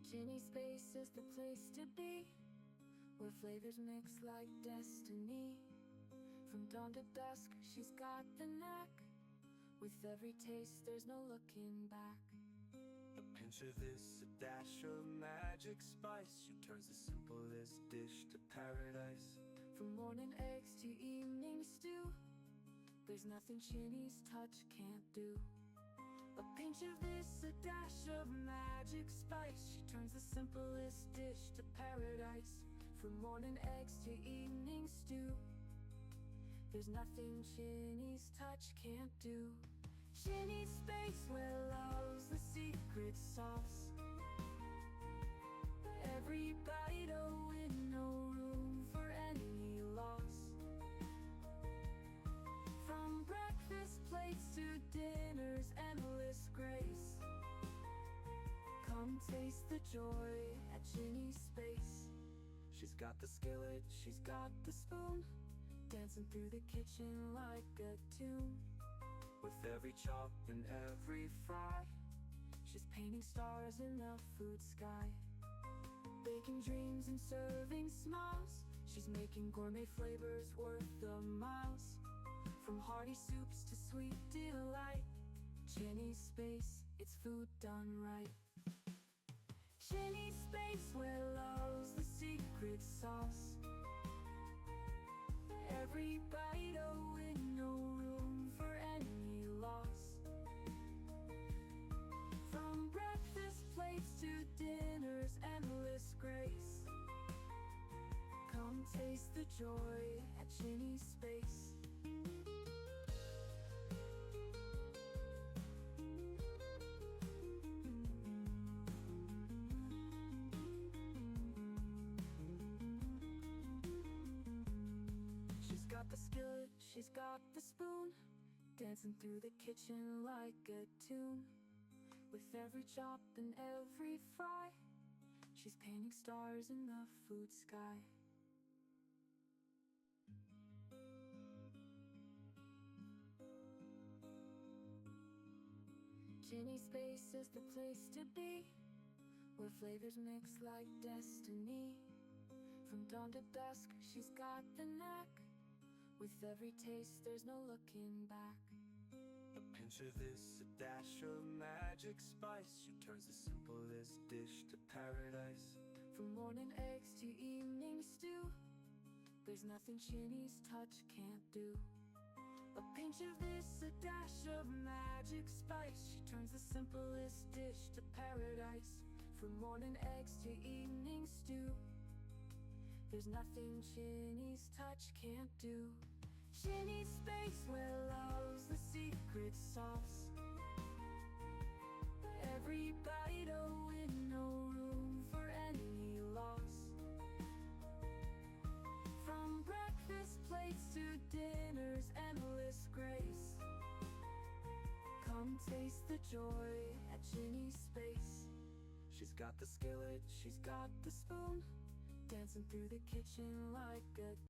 Ginny Space is the place to be, where flavors mix like destiny. From dawn to dusk, she's got the knack. With every taste, there's no looking back. A pinch of this, a dash of magic spice. She turns the simplest dish to paradise. From morning eggs to evening stew, there's nothing Ginny's touch can't do. A pinch of this, a dash of magic spice. She turns the simplest dish to paradise. From morning eggs to evening stew, there's nothing Ginny's touch can't do. Ginny's Space, where love's the secret sauce. Every bite a win, no room for any loss. From breakfast plates to dinner's endless grace, come taste the joy at Ginny's Space. She's got the skillet, She's got the spoon, dancing through the kitchen like a tune. with every chop and every fry. She's painting stars in the food sky, baking dreams and serving smiles. She's making gourmet flavors worth the miles. From hearty soups to sweet delight, Ginny's Space, it's food done right. Ginny's Space, where love's the secret sauce. Every bite a win, no room for any loss. From breakfast plates to dinner's endless grace, come taste the joy at Ginny's Space. She's got the skillet, she's got the spoon, dancing through the kitchen like a tune. With every chop and every fry, she's painting stars in the food sky. Ginny's Space is the place to be, where flavors mix like destiny. From dawn to dusk, she's got the knack. With every taste, there's no looking back. A pinch of this, a dash of magic spice. She turns the simplest dish to paradise. From morning eggs to evening stew, there's nothing Ginny's touch can't do. A pinch of this, a dash of magic spice. She turns the simplest dish to paradise. From morning eggs to evening stew, there's nothing Ginny's touch can't do. Ginny's Space, where love's the secret sauce. Every bite a win, no room for any loss. From breakfast plates to dinner's endless grace, come taste the joy at Ginny's Space. She's got the skillet, She's got the spoon, dancing through the kitchen like a